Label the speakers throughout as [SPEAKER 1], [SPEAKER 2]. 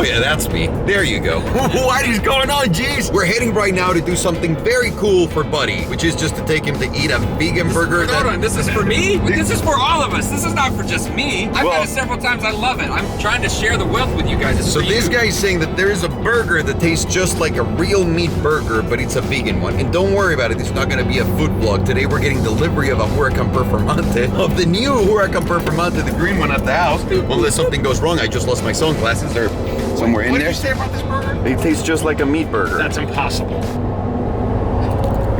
[SPEAKER 1] Oh yeah, that's me. There you go. What is going on, jeez? We're heading right now to do something very cool for Buddy, which is just to take him to eat a vegan burger.
[SPEAKER 2] Hold on, this is for me? This is for all of us. This is not for just me. I've had it several times. I love it. I'm trying to share the wealth with you guys.
[SPEAKER 1] So this guy is saying that there is a burger that tastes just like a real meat burger, but it's a vegan one. And don't worry about it, it's not gonna be a food vlog. Today we're getting delivery of a Huracan Performante, of the new Huracan Performante, the green one at the house. Unless something goes wrong, I just lost my sunglasses. They're somewhere in there.
[SPEAKER 2] What did you say about this burger?
[SPEAKER 1] It tastes just like a meat burger.
[SPEAKER 2] That's impossible.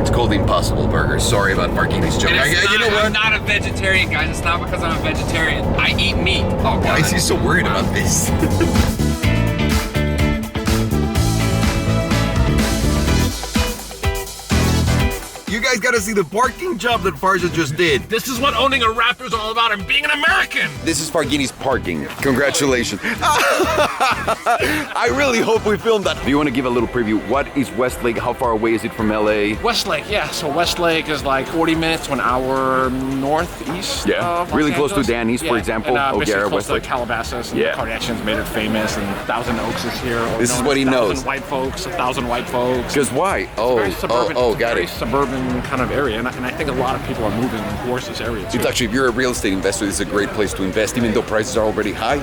[SPEAKER 1] It's called the Impossible Burger. Sorry about Marquini's joke. You know what?
[SPEAKER 2] I'm not a vegetarian, guys. It's not because I'm a vegetarian. I eat meat. Oh, God.
[SPEAKER 1] Why is he so worried about this? You guys gotta see the parking job that Farshad just did.
[SPEAKER 3] This is what owning a Raptor is all about and being an American.
[SPEAKER 1] This is Farghini's parking. Congratulations. I really hope we filmed that. Do you want to give a little preview? What is Westlake? How far away is it from LA?
[SPEAKER 3] Westlake, yeah. So Westlake is like 40 minutes to an hour northeast.
[SPEAKER 1] Yeah,
[SPEAKER 3] of
[SPEAKER 1] really
[SPEAKER 3] Los
[SPEAKER 1] close to
[SPEAKER 3] Angeles.
[SPEAKER 1] Danny's, for example.
[SPEAKER 3] O'Gara,
[SPEAKER 1] Westlake.
[SPEAKER 3] Westlake, Calabasas. And
[SPEAKER 1] Yeah.
[SPEAKER 3] the Kardashians made it famous, and Thousand Oaks is here.
[SPEAKER 1] This is what he knows.
[SPEAKER 3] 1,000 white folks, 1,000 white folks.
[SPEAKER 1] Because why? Oh,
[SPEAKER 3] Very suburban,
[SPEAKER 1] got
[SPEAKER 3] very
[SPEAKER 1] it.
[SPEAKER 3] suburban kind of area, and I think a lot of people are moving towards this area too.
[SPEAKER 1] It's actually, if you're a real estate investor, this is a great place to invest, even though prices are already high.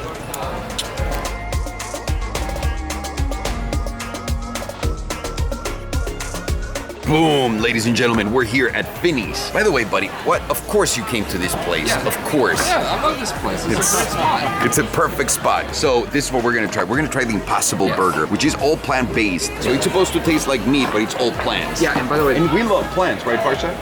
[SPEAKER 1] Boom, ladies and gentlemen, we're here at Finney's. By the way, buddy, what? Of course you came to this place.
[SPEAKER 2] Yeah.
[SPEAKER 1] Of course.
[SPEAKER 2] Yeah, I love this place. It's a great spot.
[SPEAKER 1] It's a perfect spot. So this is what we're gonna try. We're gonna try the Impossible Burger, which is all plant-based. So it's supposed to taste like meat, but it's all plants.
[SPEAKER 2] Yeah, and by the way,
[SPEAKER 1] And we love plants, right, Farshad?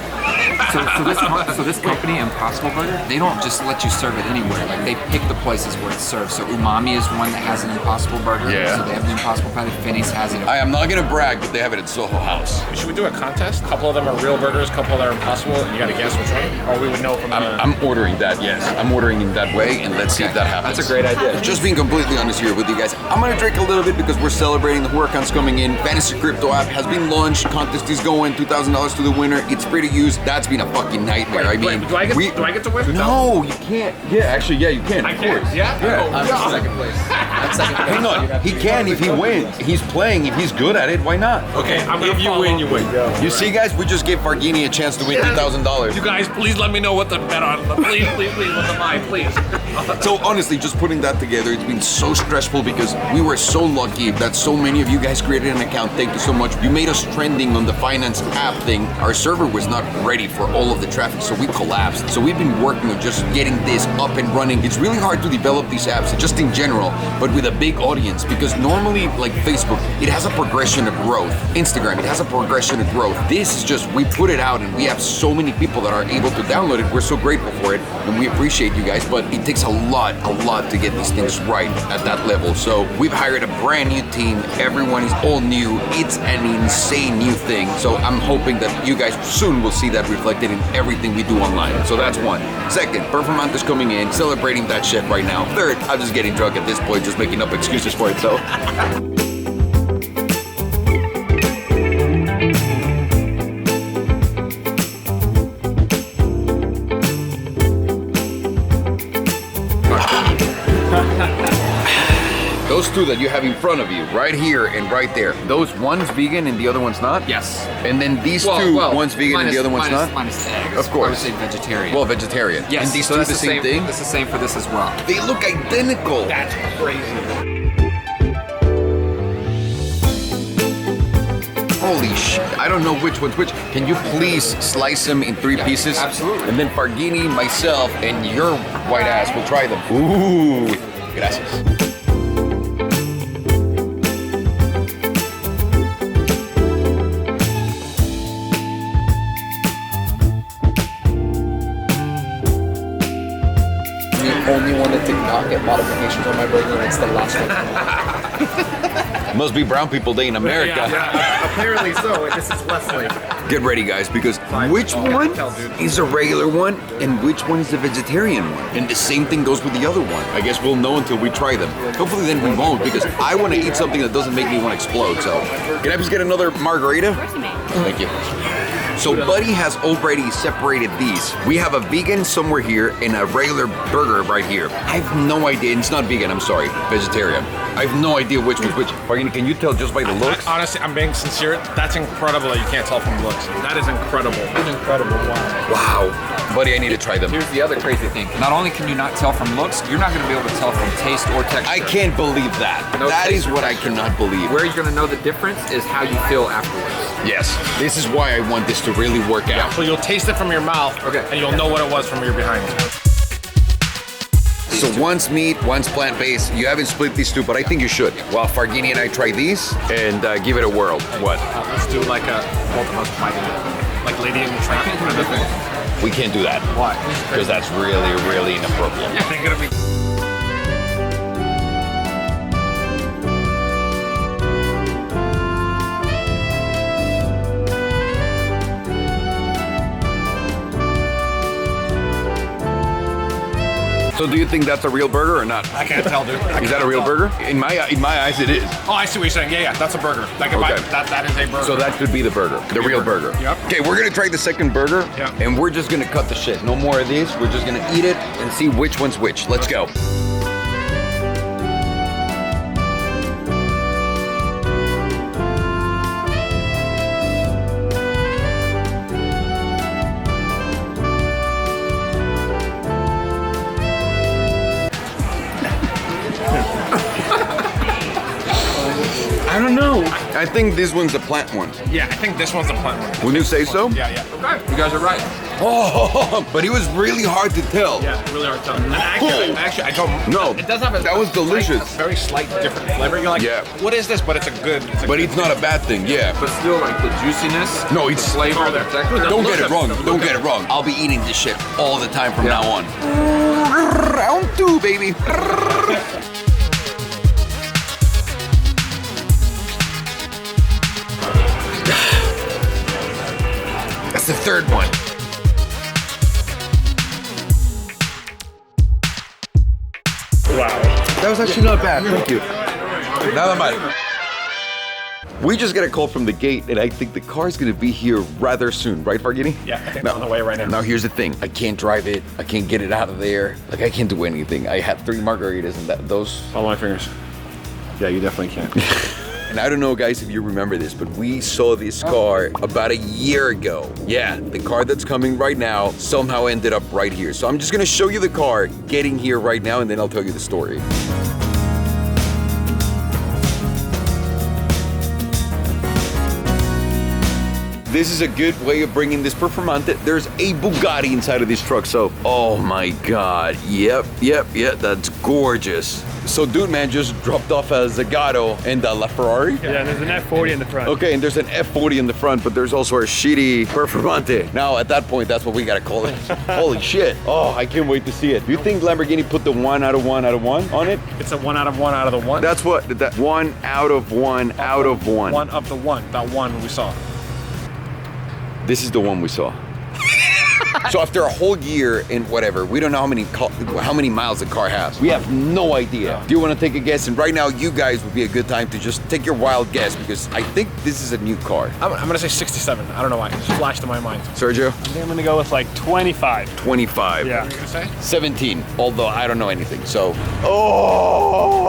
[SPEAKER 2] so this company, Impossible Burger, they don't just let you serve it anywhere. Like, they pick the places where it's served. So Umami is one that has an Impossible Burger.
[SPEAKER 1] Yeah.
[SPEAKER 2] So they have the Impossible Patty. Finney's has it.
[SPEAKER 1] I am not gonna brag, but they have it at Soho House.
[SPEAKER 3] Should we do a contest? A couple of them are real burgers, a couple of them are impossible, and you gotta guess which one? Or we would know from
[SPEAKER 1] I'm ordering that, yes. I'm ordering in that way, and let's see if that happens.
[SPEAKER 2] That's a great idea.
[SPEAKER 1] Just being completely honest here with you guys, I'm gonna drink a little bit because we're celebrating the Huracan's coming in. Fantasy Crypto app has been launched. Contest is going. $2,000 to the winner. It's free to use. That's been a fucking nightmare. I mean,
[SPEAKER 3] do I get to win?
[SPEAKER 1] No, you can't. Yeah, actually, yeah, you can.
[SPEAKER 3] I
[SPEAKER 1] of
[SPEAKER 3] can.
[SPEAKER 1] course.
[SPEAKER 3] Yeah?
[SPEAKER 1] Yeah.
[SPEAKER 2] I'm in second place. I'm second place.
[SPEAKER 1] Hang on. He can if he wins. He's playing. If he's good at it, why not?
[SPEAKER 3] Okay, if you win, you win.
[SPEAKER 1] You see, guys, we just gave Farghini a chance to win $2,000.
[SPEAKER 3] You guys, please let me know what to bet on. Please, please, please, what to buy, please.
[SPEAKER 1] So honestly, just putting that together, it's been so stressful because we were so lucky that so many of you guys created an account. Thank you so much. You made us trending on the finance app thing. Our server was not ready for all of the traffic, so we collapsed. So we've been working on just getting this up and running. It's really hard to develop these apps, just in general, but with a big audience, because normally, like Facebook, it has a progression of growth. Instagram, it has a progression of growth. This is just, we put it out and we have so many people that are able to download it. We're so grateful for it, and we appreciate you guys, but it takes a lot to get these things right at that level. So we've hired a brand new team. Everyone is all new. It's an insane new thing. So I'm hoping that you guys soon will see that reflected in everything we do online. So that's one. Second, Performante is coming in, celebrating that shit right now. Third, I'm just getting drunk at this point, just making up excuses for it, so. Those two that you have in front of you, right here and right there, those one's vegan and the other one's not?
[SPEAKER 2] Yes.
[SPEAKER 1] And then these two, one's vegan and the other one's not?
[SPEAKER 2] Minus the eggs.
[SPEAKER 1] Of course.
[SPEAKER 2] I would say vegetarian.
[SPEAKER 1] Well, vegetarian.
[SPEAKER 2] yes.
[SPEAKER 1] And these
[SPEAKER 2] so
[SPEAKER 1] two
[SPEAKER 2] that's
[SPEAKER 1] the same thing?
[SPEAKER 2] It's the same for this as well.
[SPEAKER 1] They look identical.
[SPEAKER 3] That's crazy.
[SPEAKER 1] Holy shit. I don't know which one's which. Can you please slice them in 3 pieces?
[SPEAKER 2] Absolutely.
[SPEAKER 1] And then Farghini, myself, and your white ass will try them. Ooh. Gracias.
[SPEAKER 4] Only one that did not get modifications on my burger, and it's the last one.
[SPEAKER 1] Must be brown people day in America.
[SPEAKER 4] Apparently so, this is Westlake.
[SPEAKER 1] Get ready, guys, because which one is a regular one and which one is the vegetarian one? And the same thing goes with the other one. I guess we'll know until we try them. Hopefully then we won't, because I want to eat something that doesn't make me want to explode. So, can I please get another margarita? Thank you. So Buddy has already separated these. We have a vegan somewhere here and a regular burger right here. I have no idea. It's not vegan, I'm sorry. Vegetarian. I have no idea which was which. Can you tell just by the looks?
[SPEAKER 3] Honestly, I'm being sincere. That's incredible that you can't tell from looks. That is incredible. It's incredible. Wow.
[SPEAKER 1] Wow. Buddy, I need to try them.
[SPEAKER 2] Here's the other crazy thing. Not only can you not tell from looks, you're not going to be able to tell from taste or texture.
[SPEAKER 1] I can't believe that.
[SPEAKER 2] No
[SPEAKER 1] That
[SPEAKER 2] taste
[SPEAKER 1] is what I cannot believe.
[SPEAKER 2] Where you're going to know the difference is how you feel afterwards.
[SPEAKER 1] Yes. This is why I want this to really work out.
[SPEAKER 3] So you'll taste it from your mouth, and you'll know what it was from your behind.
[SPEAKER 1] So one's meat, one's plant-based. You haven't split these two, but I think you should. While Farghini and I try these and give it a whirl. What?
[SPEAKER 3] Let's do like a both of us fighting it. Like Lady in the Tramp kind of thing.
[SPEAKER 1] We can't do that.
[SPEAKER 3] Why?
[SPEAKER 1] Because that's really, really inappropriate.
[SPEAKER 3] I think it'll be.
[SPEAKER 1] So do you think that's a real burger or not?
[SPEAKER 3] I can't tell, dude.
[SPEAKER 1] Is that a real burger? In my eyes, it is.
[SPEAKER 3] Oh, I see what you're saying. Yeah, that's a burger. Like if that is a burger.
[SPEAKER 1] So that could be the burger, the real burger.
[SPEAKER 3] Yep.
[SPEAKER 1] Okay, we're gonna try the second burger, and we're just gonna cut the shit. No more of these. We're just gonna eat it and see which one's which. Let's go. I don't know. I think this one's a plant one.
[SPEAKER 3] Yeah, I think this one's a plant one.
[SPEAKER 1] Would you say so?
[SPEAKER 3] Yeah.
[SPEAKER 2] Okay, you guys are right.
[SPEAKER 1] Oh, but it was really hard to tell.
[SPEAKER 3] Yeah, really hard to tell. And actually, I don't.
[SPEAKER 1] No,
[SPEAKER 3] it does have a.
[SPEAKER 1] that was delicious.
[SPEAKER 3] Like, a very slight different flavor. You're like, what is this? But it's a good.
[SPEAKER 1] But it's not a bad thing. Yeah.
[SPEAKER 2] But still, like the juiciness.
[SPEAKER 1] No, it's
[SPEAKER 2] flavor.
[SPEAKER 3] there.
[SPEAKER 1] Don't get it wrong. Don't get it wrong. I'll be eating this shit all the time from now on. Round 2, baby. That's the third one.
[SPEAKER 3] Wow.
[SPEAKER 1] That was actually not bad. Thank you. Nada mal. We just got a call from the gate, and I think the car's gonna be here rather soon, right, Farghini?
[SPEAKER 3] Yeah, I think it's on the way right now.
[SPEAKER 1] Now here's the thing: I can't drive it. I can't get it out of there. Like I can't do anything. I had 3 margaritas, and those.
[SPEAKER 3] Follow my fingers. Yeah, you definitely can.
[SPEAKER 1] And I don't know, guys, if you remember this, but we saw this car about a year ago. Yeah, the car that's coming right now somehow ended up right here. So I'm just gonna show you the car getting here right now, and then I'll tell you the story. This is a good way of bringing this Performante. There's a Bugatti inside of this truck, so, oh my God. Yep, that's gorgeous. So dude, man, just dropped off a Zagato and a LaFerrari.
[SPEAKER 5] Yeah, and there's an F40 in the front.
[SPEAKER 1] Okay, and there's an F40 in the front, but there's also a shitty Performante. Now, at that point, that's what we gotta call it. Holy shit. Oh, I can't wait to see it. Do you think Lamborghini put the 1 out of 1 out of 1 on it?
[SPEAKER 3] It's a 1 out of 1 out of the 1.
[SPEAKER 1] That's what, that 1 out of 1 out of 1.
[SPEAKER 3] 1 of the 1. That one we saw.
[SPEAKER 1] This is the one we saw. So after a whole year and whatever, we don't know how many miles the car has. We have no idea. Do you want to take a guess? And right now, you guys would be a good time to just take your wild guess because I think this is a new car.
[SPEAKER 3] I'm gonna say 67. I don't know why. It just flashed in my mind.
[SPEAKER 1] Sergio?
[SPEAKER 5] I think I'm gonna go with like 25.
[SPEAKER 1] 25.
[SPEAKER 5] Yeah.
[SPEAKER 3] What are you gonna say?
[SPEAKER 1] 17. Although I don't know anything. So. Oh!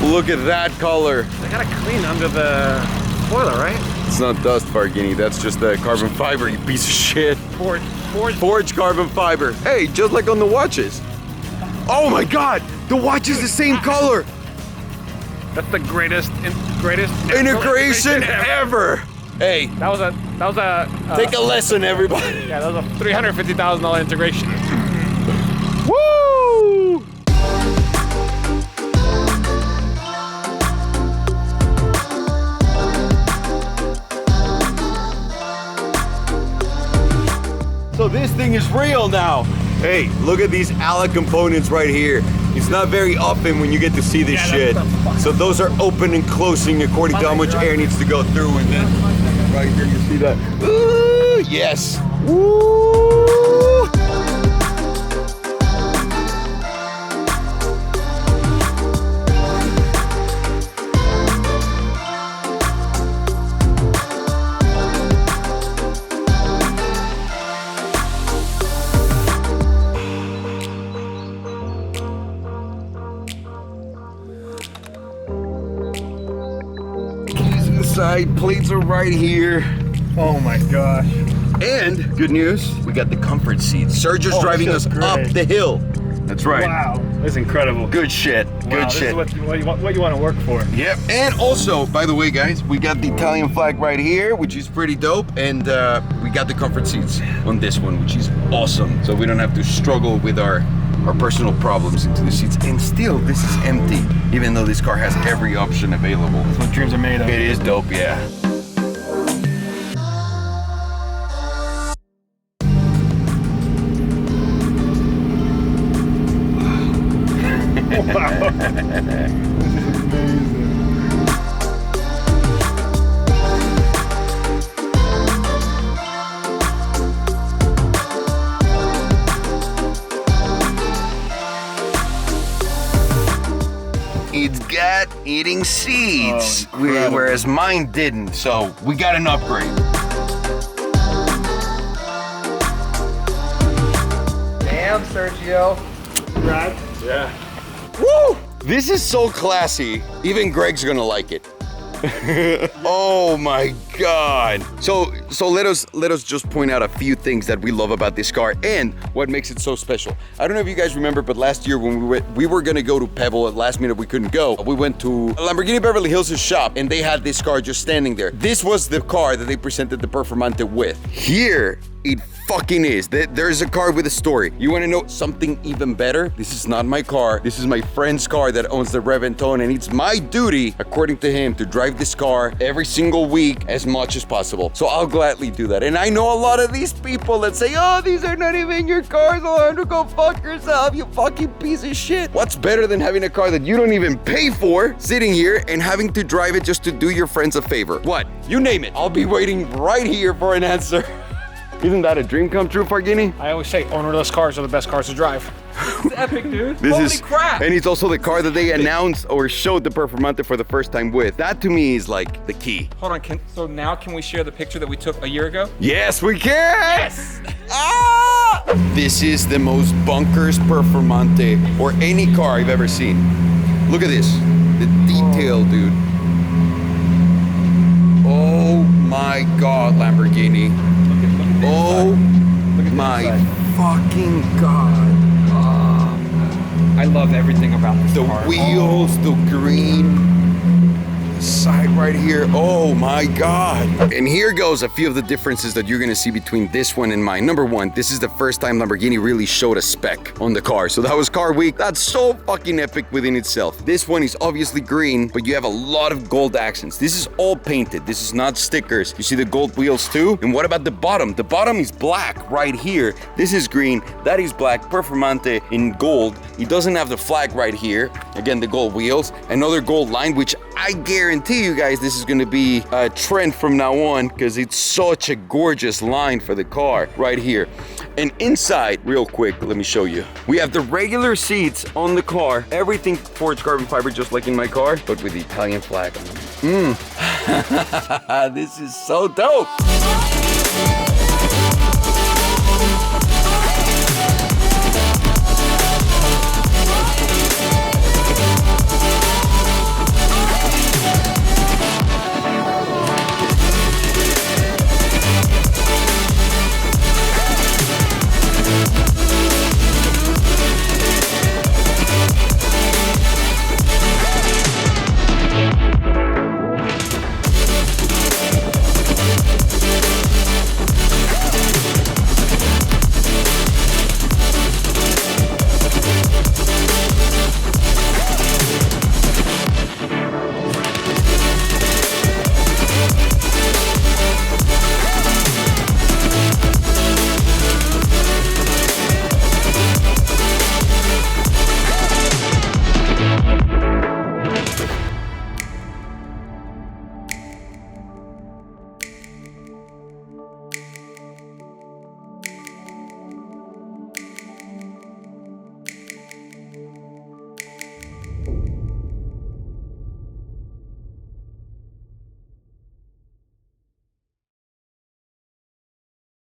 [SPEAKER 1] Look at that color.
[SPEAKER 3] I gotta clean under the spoiler, right?
[SPEAKER 1] It's not dust, Farghini. That's just the carbon fiber, you piece of shit. Forged carbon fiber. Hey, just like on the watches. Oh my God, the watch is the same color.
[SPEAKER 5] That's the greatest
[SPEAKER 1] Integration ever. Hey,
[SPEAKER 5] That was a
[SPEAKER 1] take a lesson, everybody.
[SPEAKER 5] yeah, that was a $350,000 integration.
[SPEAKER 1] Woo! So this thing is real now. Hey, look at these alloy components right here. It's not very often when you get to see this shit. So those are open and closing according to how much air needs to go through, and then right here you see that. Ooh! yes. Woo! Keys inside, plates are right here.
[SPEAKER 5] Oh my gosh.
[SPEAKER 1] And good news, we got the comfort seats. Sergio's
[SPEAKER 5] Oh,
[SPEAKER 1] driving us
[SPEAKER 5] this is
[SPEAKER 1] up
[SPEAKER 5] great.
[SPEAKER 1] the hill. That's right.
[SPEAKER 5] Wow. That's incredible.
[SPEAKER 1] Good shit.
[SPEAKER 5] Wow,
[SPEAKER 1] Good
[SPEAKER 5] this
[SPEAKER 1] shit.
[SPEAKER 5] is what you want to work for.
[SPEAKER 1] Yep. And also, by the way, guys, we got the Italian flag right here, which is pretty dope. And we got the comfort seats on this one, which is awesome. So we don't have to struggle with our personal problems into the seats. And still, this is empty, even though this car has every option available.
[SPEAKER 5] That's what dreams are made of.
[SPEAKER 1] It is dope, yeah.
[SPEAKER 5] Wow.
[SPEAKER 1] It's got eating seats,
[SPEAKER 5] Oh, incredible.
[SPEAKER 1] whereas mine didn't. So we got an upgrade.
[SPEAKER 4] Damn, Sergio.
[SPEAKER 5] Right? Yeah.
[SPEAKER 1] Woo! This is so classy. Even Greg's gonna like it. Oh my God. So let us just point out a few things that we love about this car and what makes it so special. I don't know if you guys remember, but last year when we were gonna go to Pebble, at last minute we couldn't go. We went to Lamborghini Beverly Hills' shop and they had this car just standing there. This was the car that they presented the Performante with. Here, it fucking is. There's a car with a story. You want to know something even better? This is not my car. This is my friend's car that owns the Reventone, and it's my duty, according to him, to drive this car every single week as much as possible. So I'll gladly do that. And I know a lot of these people that say, oh, these are not even your cars, Alejandro, go fuck yourself, you fucking piece of shit. What's better than having a car that you don't even pay for, sitting here and having to drive it just to do your friends a favor? What? You name it. I'll be waiting right here for an answer. Isn't that a dream come true, Farghini?
[SPEAKER 5] I always say ownerless cars are the best cars to drive.
[SPEAKER 2] It's epic, dude.
[SPEAKER 1] This
[SPEAKER 2] Holy
[SPEAKER 1] is
[SPEAKER 2] crap.
[SPEAKER 1] And it's also the car that they announced or showed the Performante for the first time with. That to me is like the key.
[SPEAKER 2] Hold on, so now can we share the picture that we took a year ago?
[SPEAKER 1] Yes, we can! Yes! Ah! This is the most bunkers Performante or any car I've ever seen. Look at this. The detail, dude. Oh my God, Lamborghini. Oh my fucking God.
[SPEAKER 2] I love everything about this
[SPEAKER 1] The
[SPEAKER 2] car.
[SPEAKER 1] wheels, the green, the side right here. Oh my God. And here goes a few of the differences that you're gonna see between this one and mine. Number one, this is the first time Lamborghini really showed a spec on the car. So that was Car Week. That's so fucking epic within itself. This one is obviously green, but you have a lot of gold accents. This is all painted. This is not stickers. You see the gold wheels too? And what about the bottom? The bottom is black right here. This is green, that is black. Performante in gold. It doesn't have the flag right here. Again, the gold wheels. Another gold line, which I guarantee you guys this is gonna be a trend from now on because it's such a gorgeous line for the car right here. And inside, real quick, let me show you. We have the regular seats on the car, everything forged carbon fiber just like in my car, but with the Italian flag on them. This is so dope.